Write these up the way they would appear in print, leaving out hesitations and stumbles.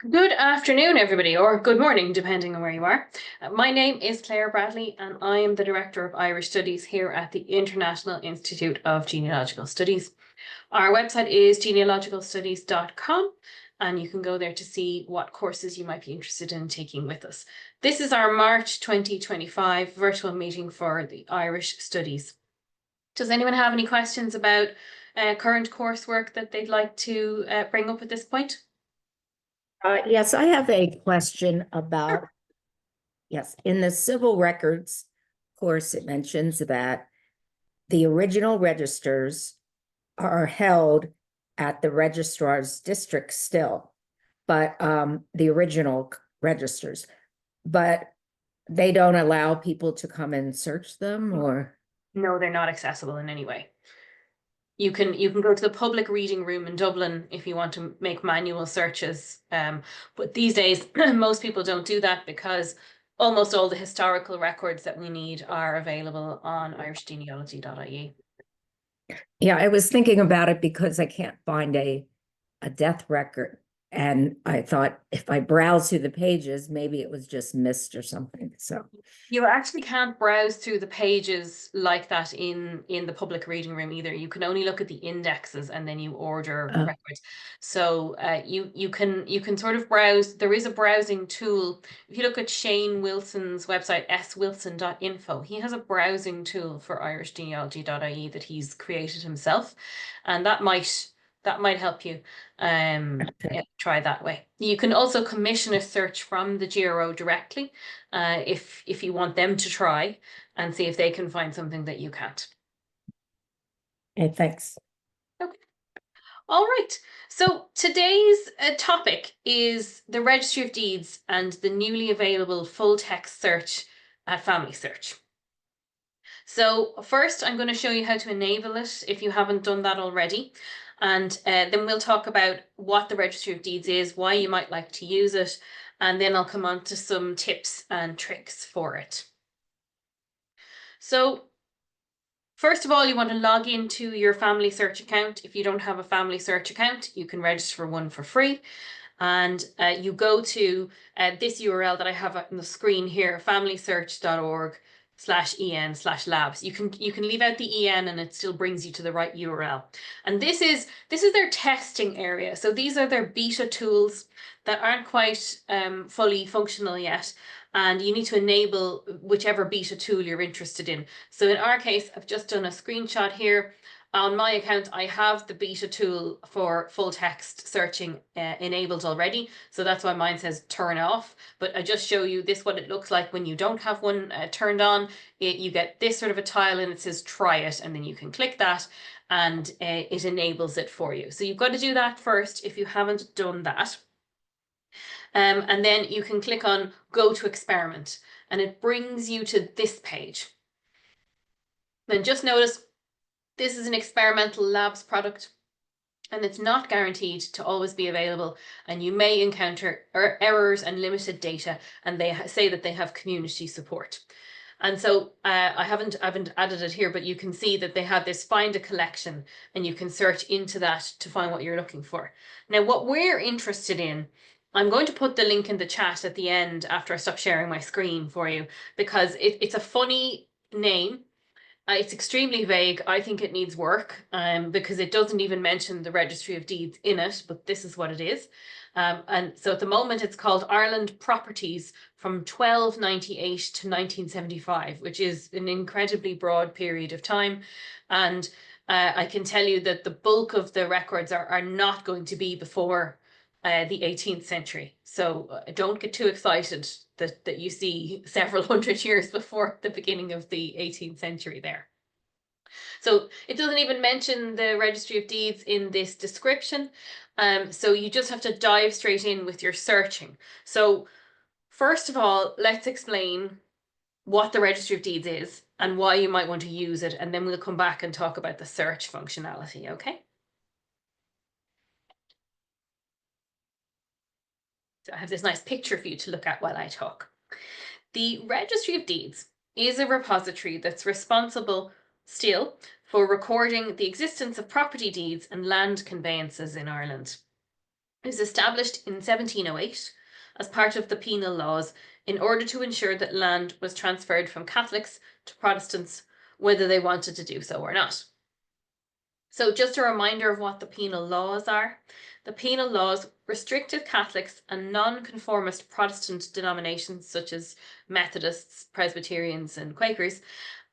Good afternoon, everybody, or good morning, depending on where you are. My name is Claire Bradley, and I am the Director of Irish Studies here at the International Institute of Genealogical Studies. Our website is genealogicalstudies.com, and you can go there to see what courses you might be interested in taking with us. This is our March 2025 virtual meeting for the Irish Studies. Does anyone have any questions about current coursework that they'd like to bring up at this point? Yes, I have a question about, Sure. yes, in the civil records course, it mentions that the original registers are held at the registrar's district still, but the original registers, but they don't allow people to come and search them, or? No, they're not accessible in any way. You can go to the public reading room in Dublin if you want to make manual searches. But these days, most people don't do that because almost all the historical records that we need are available on irishgenealogy.ie. Yeah, I was thinking about it because I can't find a death record. And I thought if I browse through the pages, maybe it was just missed or something. So, You actually can't browse through the pages like that in the public reading room either. You can only look at the indexes and then you order records. So you can sort of browse. There is a browsing tool. If you look at Shane Wilson's website, swilson.info, he has a browsing tool for irishgenealogy.ie that he's created himself, and that might help you. okay. Yeah, try that way. You can also commission a search from the GRO directly, if you want them to try and see if they can find something that you can't. Okay, thanks. Okay. All right. So today's topic is the Registry of Deeds and the newly available full text search at FamilySearch. So first, I'm going to show you how to enable it if you haven't done that already. And then we'll talk about what the Registry of Deeds is, why you might like to use it, and then I'll come on to some tips and tricks for it. So first of all, you want to log into your FamilySearch account. If you don't have a FamilySearch account, you can register for one for free. And you go to this URL that I have on the screen here, familysearch.org/en/labs. You can leave out the en and it still brings you to the right URL. And this is their testing area. So these are their beta tools that aren't quite fully functional yet. And you need to enable whichever beta tool you're interested in. So in our case, I've just done a screenshot here. On my account, I have the beta tool for full text searching enabled already. So that's why mine says turn off. But I just show you this, what it looks like when you don't have one turned on. You get this sort of a tile and it says try it. And then you can click that and it enables it for you. So you've got to do that first if you haven't done that. And then you can click on go to experiment and it brings you to this page. Then just notice this is an experimental labs product and it's not guaranteed to always be available, and you may encounter errors and limited data, and they say that they have community support. And so I haven't added it here, but you can see that they have this find a collection and you can search into that to find what you're looking for. Now, what we're interested in, I'm going to put the link in the chat at the end after I stop sharing my screen for you, because it's a funny name. It's extremely vague. I think it needs work because it doesn't even mention the Registry of Deeds in it, but this is what it is. And so at the moment it's called Ireland Properties from 1298 to 1975, which is an incredibly broad period of time. And I can tell you that the bulk of the records are not going to be before the 18th century. So don't get too excited that you see several hundred years before the beginning of the 18th century there. So it doesn't even mention the Registry of Deeds in this description. So you just have to dive straight in with your searching. So first of all, let's explain what the Registry of Deeds is and why you might want to use it. And then we'll come back and talk about the search functionality, okay? So I have this nice picture for you to look at while I talk. The Registry of Deeds is a repository that's responsible still for recording the existence of property deeds and land conveyances in Ireland. It was established in 1708 as part of the penal laws in order to ensure that land was transferred from Catholics to Protestants, whether they wanted to do so or not. So just a reminder of what the penal laws are. The penal laws restricted Catholics and non-conformist Protestant denominations such as Methodists, Presbyterians and Quakers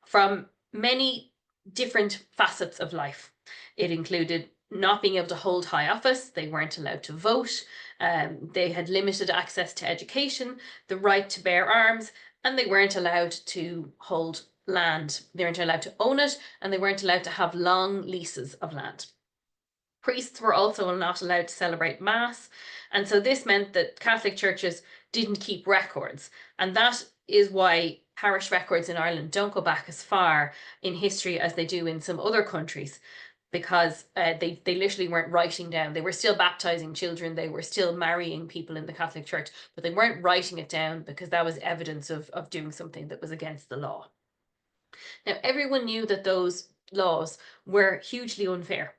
from many different facets of life. It included not being able to hold high office, they weren't allowed to vote, they had limited access to education, the right to bear arms, and they weren't allowed to hold land. They weren't allowed to own it, and they weren't allowed to have long leases of land. Priests were also not allowed to celebrate Mass, and so this meant that Catholic churches didn't keep records, and that is why parish records in Ireland don't go back as far in history as they do in some other countries, because they literally weren't writing down. They were still baptizing children, they were still marrying people in the Catholic Church, but they weren't writing it down because that was evidence of doing something that was against the law. Now, everyone knew that those laws were hugely unfair.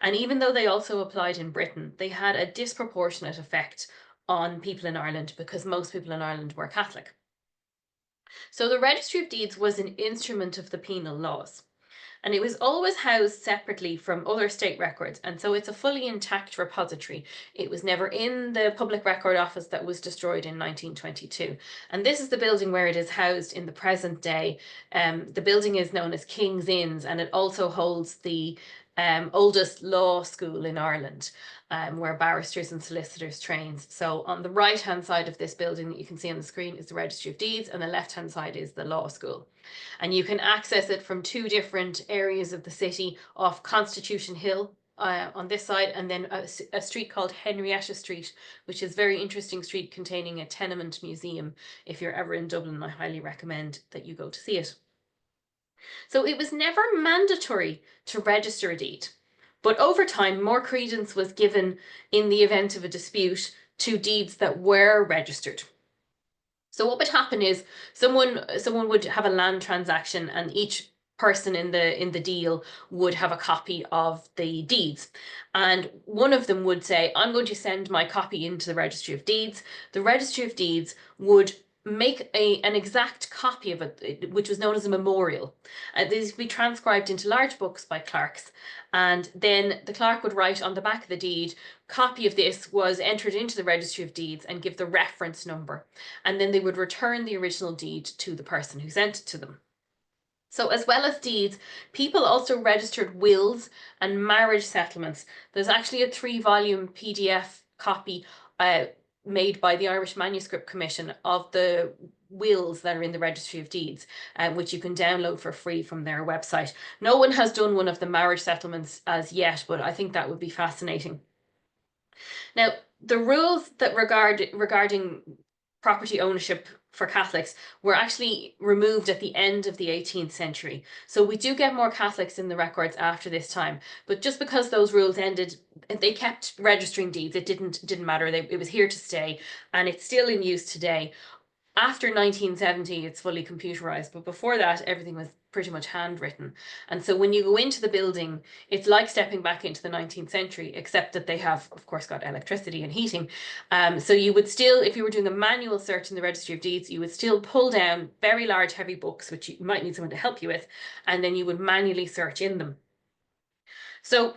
And even though they also applied in Britain, they had a disproportionate effect on people in Ireland because most people in Ireland were Catholic. So the Registry of Deeds was an instrument of the penal laws. And it was always housed separately from other state records, and so it's a fully intact repository. It was never in the Public Record Office that was destroyed in 1922. And this is the building where it is housed in the present day. The building is known as King's Inns, and it also holds the oldest law school in Ireland, where barristers and solicitors train. So on the right-hand side of this building that you can see on the screen is the Registry of Deeds, and the left-hand side is the law school. And you can access it from two different areas of the city, off Constitution Hill on this side, and then a street called Henrietta Street, which is a very interesting street containing a tenement museum. If you're ever in Dublin, I highly recommend that you go to see it. So it was never mandatory to register a deed, but over time more credence was given in the event of a dispute to deeds that were registered. So what would happen is someone would have a land transaction, and each person in the deal would have a copy of the deeds, and one of them would say, I'm going to send my copy into the Registry of Deeds. The Registry of Deeds would make an exact copy of it, which was known as a memorial. These would be transcribed into large books by clerks, and then the clerk would write on the back of the deed, copy of this was entered into the Registry of Deeds, and give the reference number, and then they would return the original deed to the person who sent it to them. So as well as deeds, people also registered wills and marriage settlements. There's actually a 3-volume PDF copy made by the Irish Manuscript Commission of the wills that are in the Registry of Deeds, which you can download for free from their website. No one has done one of the marriage settlements as yet, but I think that would be fascinating. Now, the rules that regarding property ownership for Catholics were actually removed at the end of the 18th century. So we do get more Catholics in the records after this time, but just because those rules ended, they kept registering deeds. It didn't matter. It was here to stay, and it's still in use today. After 1970, it's fully computerized, but before that, everything was pretty much handwritten. And so when you go into the building, it's like stepping back into the 19th century, except that they have, of course, got electricity and heating. So you would still, if you were doing a manual search in the Registry of Deeds, you would still pull down very large, heavy books, which you might need someone to help you with, and then you would manually search in them. So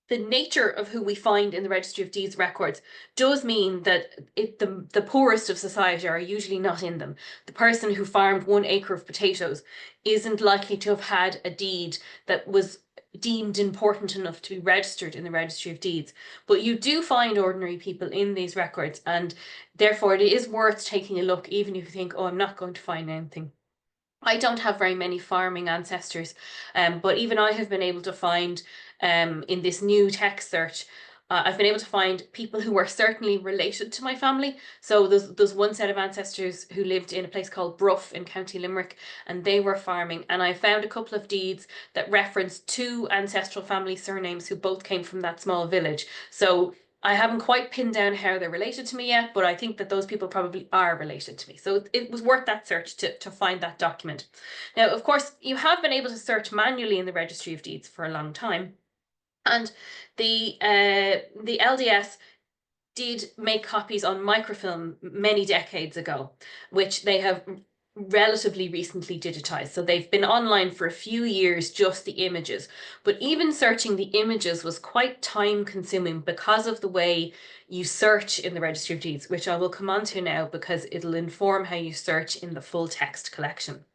the nature of who we find in the Registry of Deeds records does mean that the poorest of society are usually not in them. The person who farmed 1 acre of potatoes isn't likely to have had a deed that was deemed important enough to be registered in the Registry of Deeds. But you do find ordinary people in these records, and therefore it is worth taking a look, even if you think, oh, I'm not going to find anything. I don't have very many farming ancestors, but even I have been able to find in this new text search, I've been able to find people who are certainly related to my family. So there's one set of ancestors who lived in a place called Bruff in County Limerick, and they were farming. And I found a couple of deeds that reference 2 ancestral family surnames who both came from that small village. So I haven't quite pinned down how they're related to me yet, but I think that those people probably are related to me. So it was worth that search to find that document. Now, of course, you have been able to search manually in the Registry of Deeds for a long time. And the LDS did make copies on microfilm many decades ago, which they have relatively recently digitized. So they've been online for a few years, just the images. But even searching the images was quite time consuming because of the way you search in the Registry of Deeds, which I will come on to now because it'll inform how you search in the full text collection.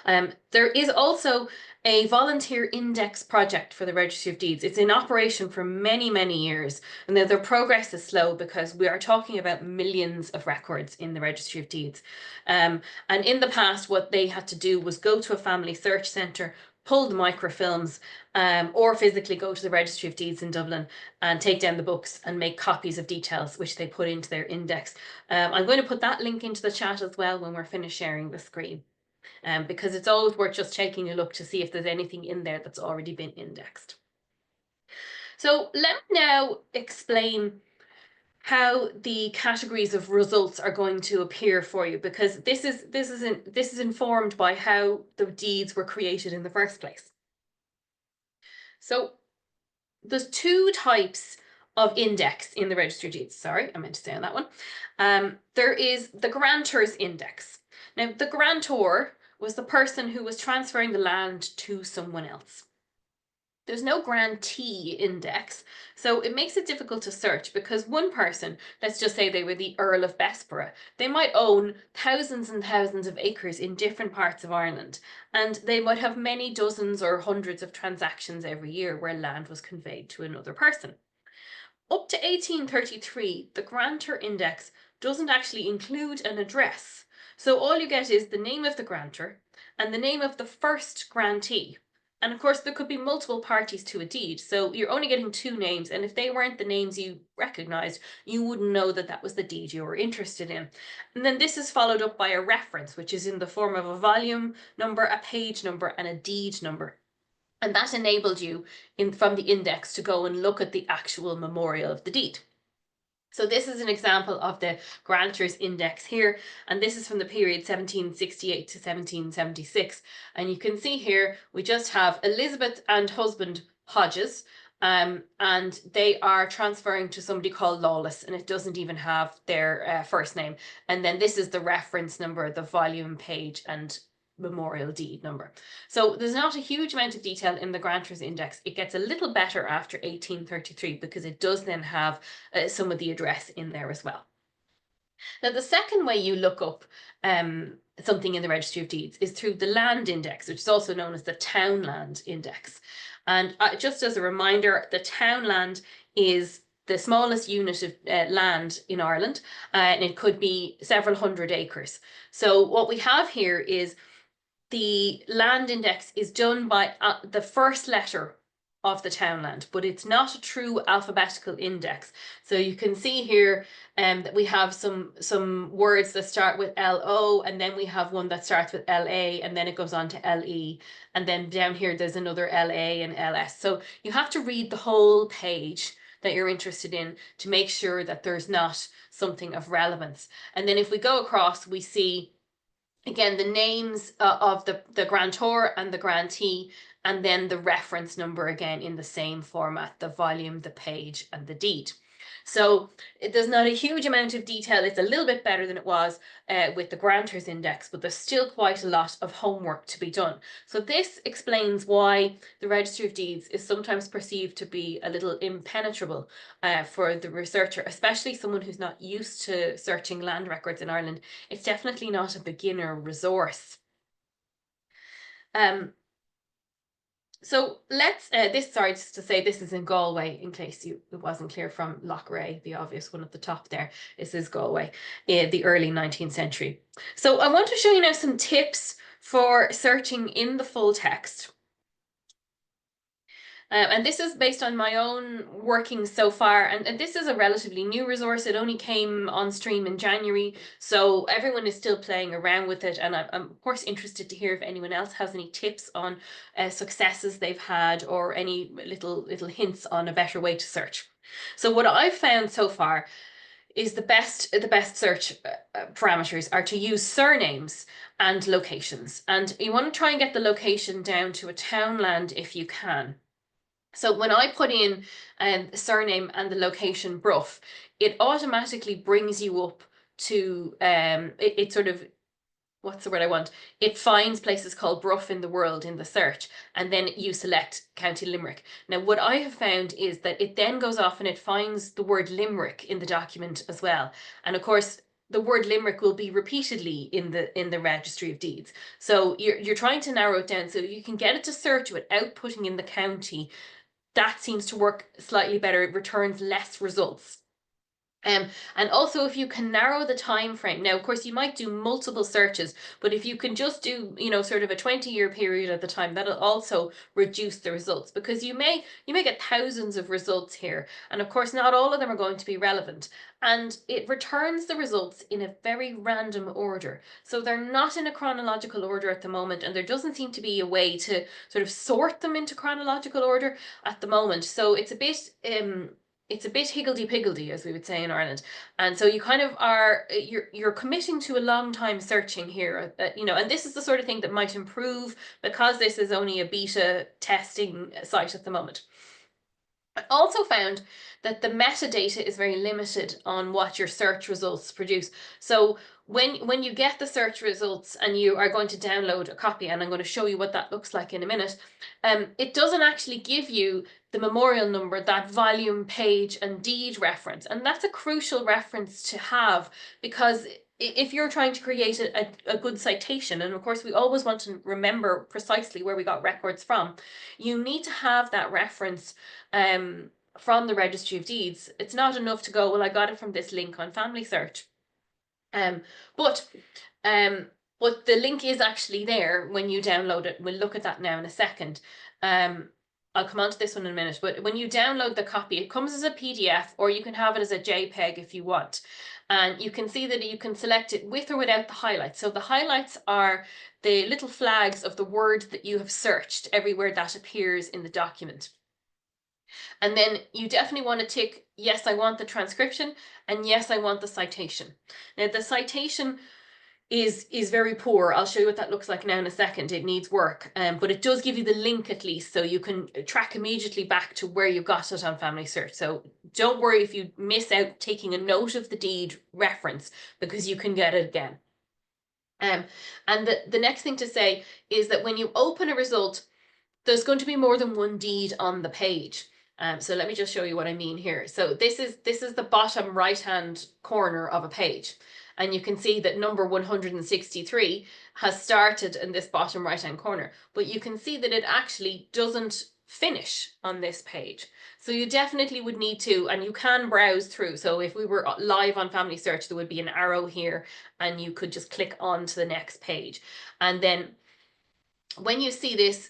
There is also a volunteer index project for the Registry of Deeds. It's in operation for many, many years, and their progress is slow because we are talking about millions of records in the Registry of Deeds. And in the past, what they had to do was go to a family search centre, pull the microfilms, or physically go to the Registry of Deeds in Dublin and take down the books and make copies of details, which they put into their index. I'm going to put that link into the chat as well when we're finished sharing the screen. Because it's always worth just taking a look to see if there's anything in there that's already been indexed. So let me now explain how the categories of results are going to appear for you, because this is informed by how the deeds were created in the first place. So there's two types of index in the Registry of Deeds. Sorry, I meant to say on that one. There is the grantor's index. Now, the grantor was the person who was transferring the land to someone else. There's no grantee index, so it makes it difficult to search because one person, let's just say they were the Earl of Bessborough, they might own thousands and thousands of acres in different parts of Ireland, and they might have many dozens or hundreds of transactions every year where land was conveyed to another person. Up to 1833, the grantor index doesn't actually include an address. So all you get is the name of the grantor and the name of the first grantee. And of course, there could be multiple parties to a deed. So you're only getting two names. And if they weren't the names you recognized, you wouldn't know that that was the deed you were interested in. And then this is followed up by a reference, which is in the form of a volume number, a page number, and a deed number. And that enabled you from the index to go and look at the actual memorial of the deed. So this is an example of the grantor's index here, and this is from the period 1768 to 1776. And you can see here, we just have Elizabeth and husband Hodges, and they are transferring to somebody called Lawless, and it doesn't even have their first name. And then this is the reference number, the volume, page, and memorial deed number. So there's not a huge amount of detail in the grantor's index. It gets a little better after 1833 because it does then have some of the address in there as well. Now, the second way you look up something in the Registry of Deeds is through the land index, which is also known as the townland index. And just as a reminder, the townland is the smallest unit of land in Ireland, and it could be several hundred acres. So what we have here is the land index is done by the first letter of the townland, but it's not a true alphabetical index. So you can see here that we have some words that start with LO, and then we have one that starts with LA, and then it goes on to LE, and then down here there's another LA and LS. So you have to read the whole page that you're interested in to make sure that there's not something of relevance. And then if we go across, we see again the names of the grantor and the grantee, and then the reference number again in the same format, the volume, the page, and the deed. So there's not a huge amount of detail. It's a little bit better than it was with the grantor's index, but there's still quite a lot of homework to be done. So this explains why the Registry of Deeds is sometimes perceived to be a little impenetrable for the researcher, especially someone who's not used to searching land records in Ireland. It's definitely not a beginner resource. So let's, sorry, just to say this is in Galway, in case it wasn't clear from Loughrea, the obvious one at the top there. This is Galway, in the early 19th century. So I want to show you now some tips for searching in the full text. And this is based on my own working so far. And this is a relatively new resource. It only came on stream in January. So everyone is still playing around with it. And I'm of course interested to hear if anyone else has any tips on successes they've had or any little hints on a better way to search. So what I've found so far is the best search parameters are to use surnames and locations. And you want to try and get the location down to a townland if you can. So when I put in the surname and the location Bruff, it automatically brings you up to it sort of, what's the word I want? It finds places called Bruff in the world in the search, and then you select County Limerick. Now, what I have found is that it then goes off and it finds the word Limerick in the document as well. And of course, the word Limerick will be repeatedly in the Registry of Deeds. So you're trying to narrow it down so you can get it to search without putting in the county. That seems to work slightly better. It returns less results. And also if you can narrow the time frame. Now, of course, you might do multiple searches, but if you can just do, sort of a 20-year period at the time, that'll also reduce the results, because you may get thousands of results here. And of course, not all of them are going to be relevant. And it returns the results in a very random order. So they're not in a chronological order at the moment, and there doesn't seem to be a way to sort of sort them into chronological order at the moment. So it's a bit higgledy-piggledy, as we would say in Ireland. And so you kind of are, you're committing to a long time searching here, and this is the sort of thing that might improve because this is only a beta testing site at the moment. I also found that the metadata is very limited on what your search results produce. So when you get the search results and you are going to download a copy, and I'm going to show you what that looks like in a minute, it doesn't actually give you the memorial number, that volume, page, and deed reference. And that's a crucial reference to have, because if you're trying to create a good citation, and of course we always want to remember precisely where we got records from, you need to have that reference from the Registry of Deeds. It's not enough to go, well, I got it from this link on FamilySearch. But the link is actually there when you download it. We'll look at that now in a second. I'll come on to this one in a minute, but when you download the copy, it comes as a PDF, or you can have it as a JPEG if you want. And you can see that you can select it with or without the highlights. So the highlights are the little flags of the word that you have searched everywhere that appears in the document. And then you definitely want to tick, yes, I want the transcription, and yes, I want the citation. Now, the citation is very poor. I'll show you what that looks like now in a second. It needs work, but it does give you the link at least, so you can track immediately back to where you got it on FamilySearch. So don't worry if you miss out taking a note of the deed reference, because you can get it again. And the next thing to say is that when you open a result, there's going to be more than one deed on the page. So let me just show you what I mean here. So this is the bottom right-hand corner of a page. And you can see that number 163 has started in this bottom right-hand corner. But you can see that it actually doesn't finish on this page. So you definitely would need to, and you can browse through. So if we were live on FamilySearch, there would be an arrow here, and you could just click on to the next page. And then when you see this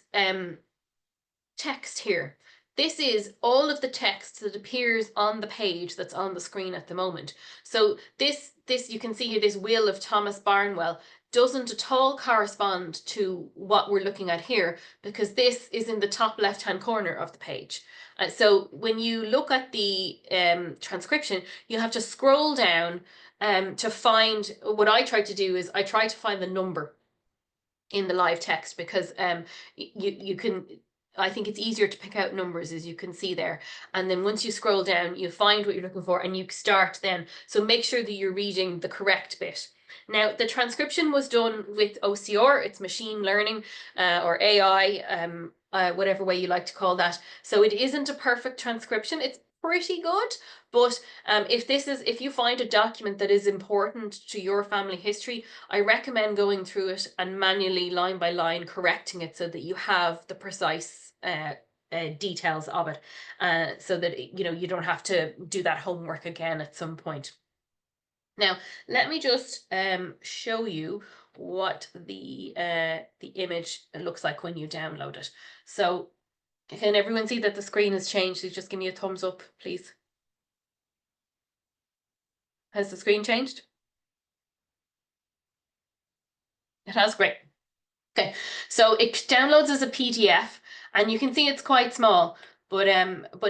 text here, this is all of the text that appears on the page that's on the screen at the moment. So this you can see here, this will of Thomas Barnwell doesn't at all correspond to what we're looking at here, because this is in the top left-hand corner of the page. So when you look at the transcription, you have to scroll down to find, what I try to do is I try to find the number in the live text, because you can, I think it's easier to pick out numbers, as you can see there. And then once you scroll down, you find what you're looking for and you start then. So make sure that you're reading the correct bit. Now, the transcription was done with OCR, it's machine learning or AI, whatever way you like to call that. So it isn't a perfect transcription. It's pretty good, but if you find a document that is important to your family history, I recommend going through it and manually, line by line, correcting it so that you have the precise details of it, so that you don't have to do that homework again at some point. Now, let me just show you what the image looks like when you download it. So can everyone see that the screen has changed? So just give me a thumbs up, please. Has the screen changed? It has, great. Okay, so it downloads as a PDF, and you can see it's quite small, but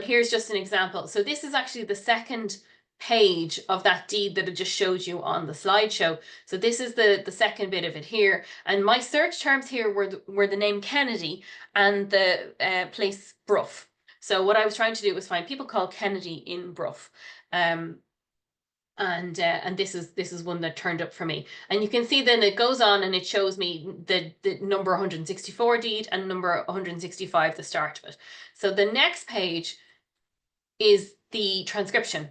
here's just an example. So this is actually the second page of that deed that I just showed you on the slideshow. So this is the second bit of it here, and my search terms here were the name Kennedy and the place Bruff. So what I was trying to do was find people called Kennedy in Bruff. And this is one that turned up for me. And you can see then it goes on and it shows me the number 164 deed and number 165, the start of it. So the next page is the transcription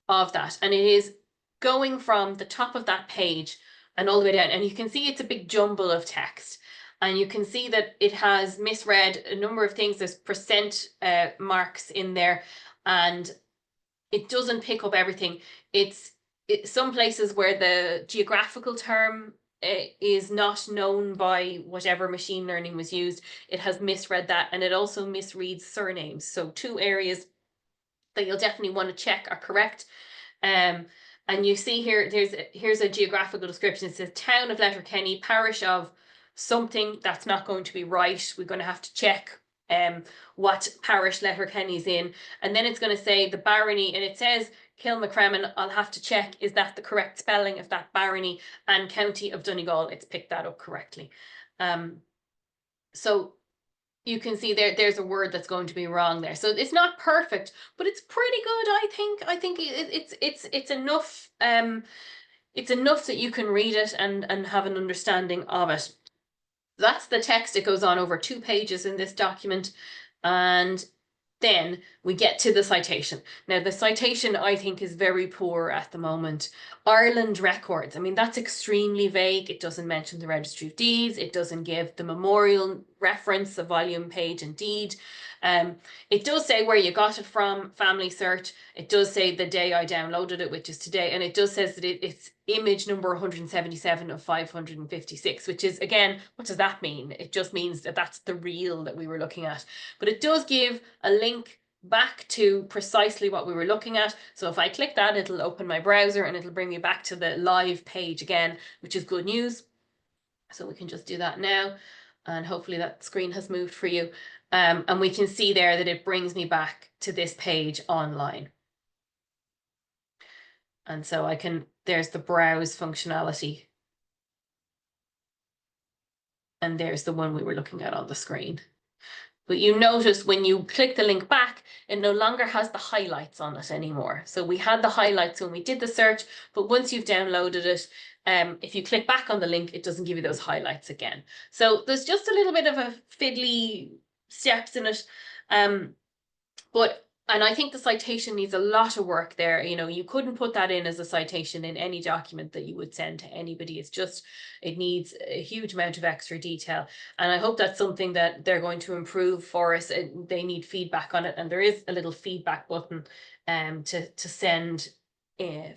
of that. And it is going from the top of that page and all the way down. And you can see it's a big jumble of text. And you can see that it has misread a number of things. There's percent marks in there. And it doesn't pick up everything. It's some places where the geographical term is not known by whatever machine learning was used. It has misread that, and it also misreads surnames. So 2 areas that you'll definitely want to check are correct. And you see here, here's a geographical description. It says town of Letterkenny, parish of something. That's not going to be right. We're going to have to check what parish Letterkenny's in. And then it's going to say the barony, and it says Kilmacremen. I'll have to check, is that the correct spelling of that barony? And county of Donegal, it's picked that up correctly. So you can see there's a word that's going to be wrong there. So it's not perfect, but it's pretty good, I think. I think it's enough. It's enough that you can read it and have an understanding of it. That's the text. It goes on over 2 pages in this document. And then we get to the citation. Now, the citation, I think, is very poor at the moment. Ireland records. I mean, that's extremely vague. It doesn't mention the Registry of Deeds. It doesn't give the memorial reference, the volume, page, and deed. It does say where you got it from, FamilySearch. It does say the day I downloaded it, which is today. And it does says that it's image number 177 of 556, which is, again, what does that mean? It just means that that's the reel that we were looking at. But it does give a link back to precisely what we were looking at. So if I click that, it'll open my browser and it'll bring me back to the live page again, which is good news. So we can just do that now. And hopefully that screen has moved for you. And we can see there that it brings me back to this page online. And so I can, there's the browse functionality. And there's the one we were looking at on the screen. But you notice when you click the link back, it no longer has the highlights on it anymore. So we had the highlights when we did the search, but once you've downloaded it, if you click back on the link, it doesn't give you those highlights again. So there's just a little bit of a fiddly steps in it. And I think the citation needs a lot of work there. You know, you couldn't put that in as a citation in any document that you would send to anybody. It's just, it needs a huge amount of extra detail. And I hope that's something that they're going to improve for us. They need feedback on it. And there is a little feedback button to send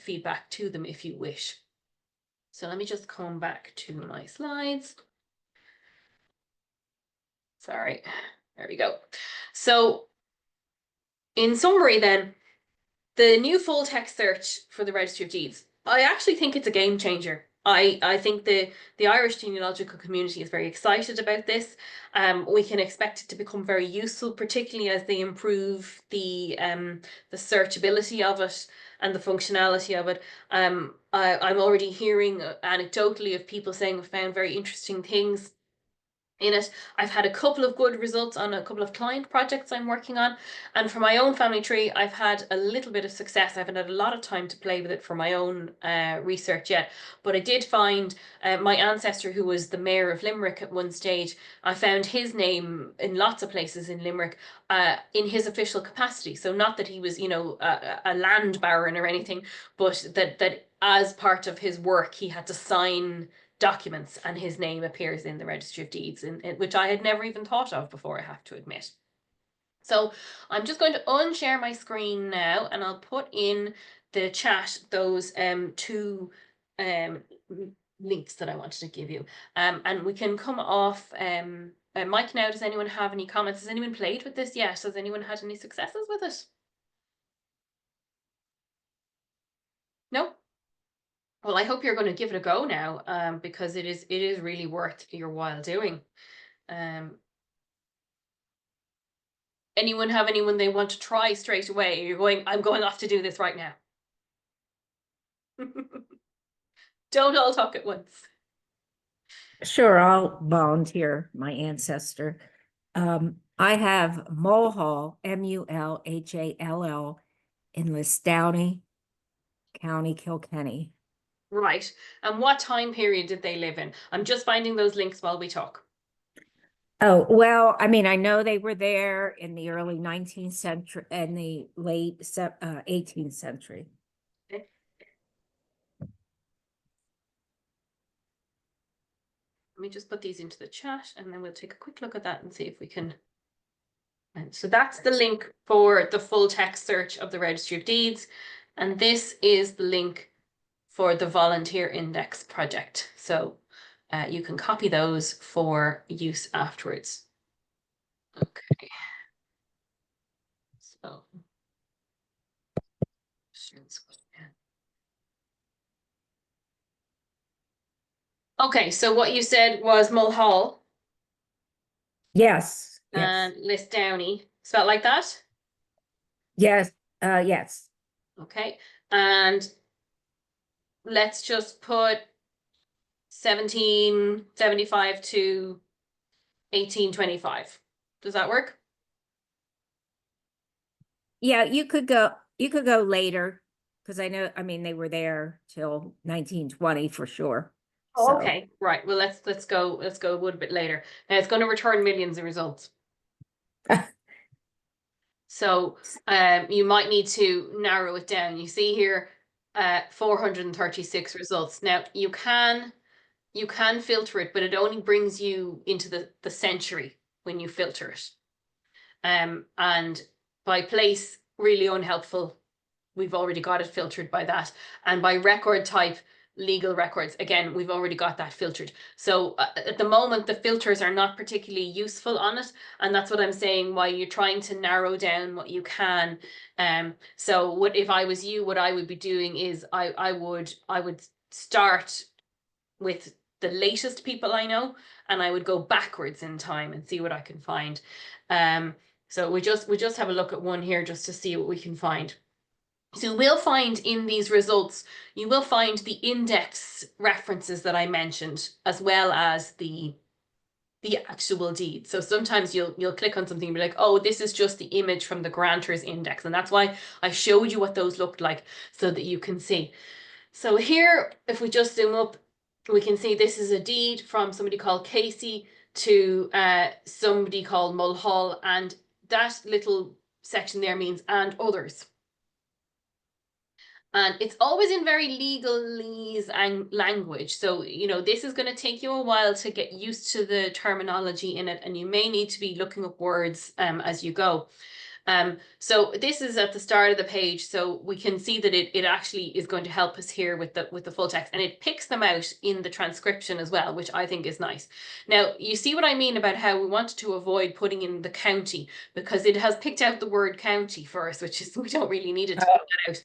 feedback to them if you wish. So let me just come back to my slides. Sorry, there we go. So in summary then, the new full text search for the Registry of Deeds, I actually think it's a game changer. I think the Irish genealogical community is very excited about this. We can expect it to become very useful, particularly as they improve the searchability of it and the functionality of it. I'm already hearing anecdotally of people saying have found very interesting things in it. I've had a couple of good results on a couple of client projects I'm working on, and for my own family tree I've had a little bit of success. I haven't had a lot of time to play with it for my own research yet, but I did find my ancestor, who was the mayor of Limerick at one stage. I found his name in lots of places in Limerick in his official capacity. So not that he was, you know, a land baron or anything, but that as part of his work he had to sign documents and his name appears in the Registry of Deeds, which I had never even thought of before, I have to admit. So I'm just going to unshare my screen now, and I'll put in the chat those 2 links that I wanted to give you. And we can come off mic now. Does anyone have any comments? Has anyone played with this yet? Has anyone had any successes with it? No? Well, I hope you're going to give it a go now, because it is really worth your while doing. Anyone have anyone they want to try straight away? You're going, I'm going off to do this right now. Don't all talk at once. Sure, I'll volunteer my ancestor. I have Mulhall, Mulhall, in Listowny County, Kilkenny. Right. And what time period did they live in? I'm just finding those links while we talk. Oh, well, I mean, I know they were there in the early 19th century and the late 18th century. Okay. Let me just put these into the chat and then we'll take a quick look at that and see if we can. And so that's the link for the full text search of the Registry of Deeds. And this is the link for the volunteer index project. So you can copy those for use afterwards. Okay. So. Okay, so what you said was Mulhall Yes, and yes, Listowny, spelled like that? yes, yes. Okay, and let's just put 1775 to 1825. Does that work? Yeah, you could go later because I mean, they were there till 1920 for sure. Oh, So, okay, right. Well, let's go a little bit later. Now it's going to return millions of results. So you might need to narrow it down. You see here 436 results. Now you can filter it, but it only brings you into the century when you filter it. And by place, really unhelpful. We've already got it filtered by that. And by record type, legal records, again, we've already got that filtered. So at the moment, the filters are not particularly useful on it. And that's what I'm saying, why you're trying to narrow down what you can. So what if I was you, what I would be doing is I would start with the latest people I know, and I would go backwards in time and see what I can find. So we just have a look at one here just to see what we can find. So we'll find in these results, you will find the index references that I mentioned, as well as the actual deed. So sometimes you'll click on something and be like, oh, this is just the image from the grantor's index. And that's why I showed you what those looked like so that you can see. So here, if we just zoom up, we can see this is a deed from somebody called Casey to somebody called Mulhall, and that little section there means and others. And it's always in very legalese and language. So, you know, this is going to take you a while to get used to the terminology in it, and you may need to be looking up words as you go. So this is at the start of the page, so we can see that it actually is going to help us here with the full text, and it picks them out in the transcription as well, which I think is nice. Now, you see what I mean about how we wanted to avoid putting in the county, because it has picked out the word county for us, which is, we don't really need it to pick that out.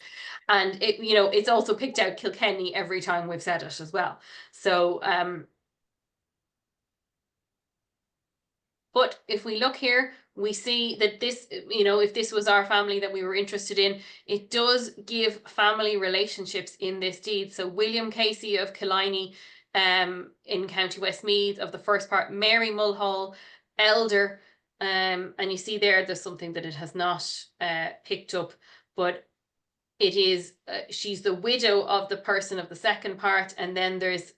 And it, you know, it's also picked out Kilkenny every time we've said it as well. So but if we look here, we see that this, you know, if this was our family that we were interested in, it does give family relationships in this deed. So William Casey of Killiney in County Westmeath of the first part, Mary Mulhall, elder, and you see there's something that it has not picked up, but it is, she's the widow of the person of the second part, and then there's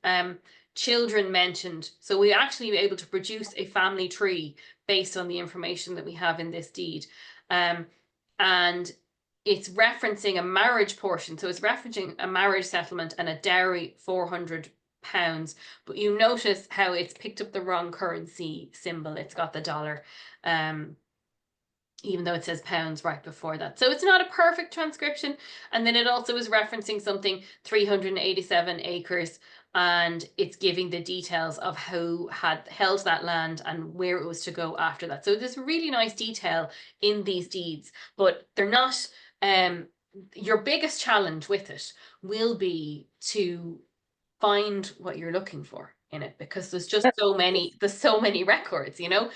children mentioned. So we're actually able to produce a family tree based on the information that we have in this deed. And it's referencing a marriage portion. So it's referencing a marriage settlement and a dowry £400. But you notice how it's picked up the wrong currency symbol. It's got the dollar. Even though it says pounds right before that. So it's not a perfect transcription. And then it also is referencing something 387 acres, and it's giving the details of who had held that land and where it was to go after that. So there's really nice detail in these deeds, but they're not, your biggest challenge with it will be to find what you're looking for in it, because there's just so many records, you know.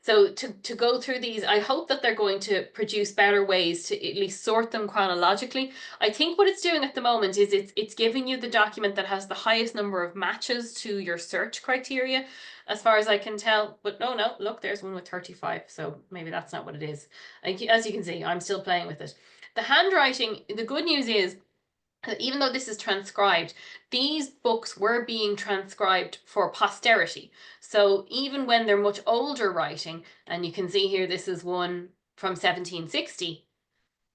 So to go through these, I hope that they're going to produce better ways to at least sort them chronologically. I think what it's doing at the moment is it's giving you the document that has the highest number of matches to your search criteria, as far as I can tell. But no, look, there's one with 35, so maybe that's not what it is. As you can see, I'm still playing with it. The handwriting, the good news is, even though this is transcribed, these books were being transcribed for posterity. So even when they're much older writing, and you can see here, this is one from 1760,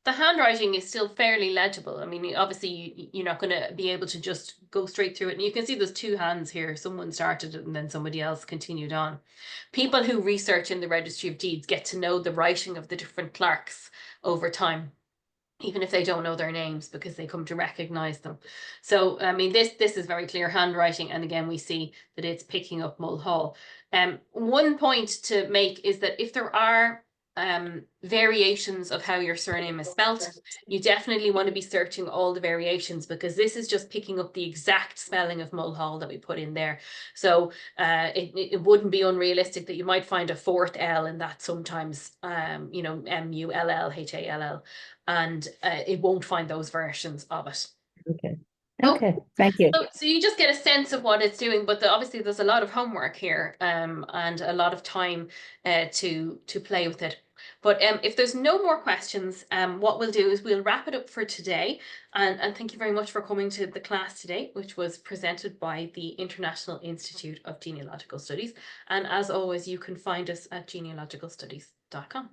the handwriting is still fairly legible. I mean, obviously, you're not going to be able to just go straight through it. And you can see there's two hands here. Someone started it and then somebody else continued on. People who research in the Registry of Deeds get to know the writing of the different clerks over time, even if they don't know their names, because they come to recognize them. So, I mean, this is very clear handwriting. And again, we see that it's picking up Mulhall. One point to make is that if there are variations of how your surname is spelt, you definitely want to be searching all the variations, because this is just picking up the exact spelling of Mulhall that we put in there. So it wouldn't be unrealistic that you might find a fourth L in that sometimes, you know, Mullhall, and it won't find those versions of it. Okay. Okay, thank you. So you just get a sense of what it's doing, but obviously there's a lot of homework here, and a lot of time to play with it. But if there's no more questions, what we'll do is we'll wrap it up for today. And thank you very much for coming to the class today, which was presented by the International Institute of Genealogical Studies. And as always, you can find us at genealogicalstudies.com.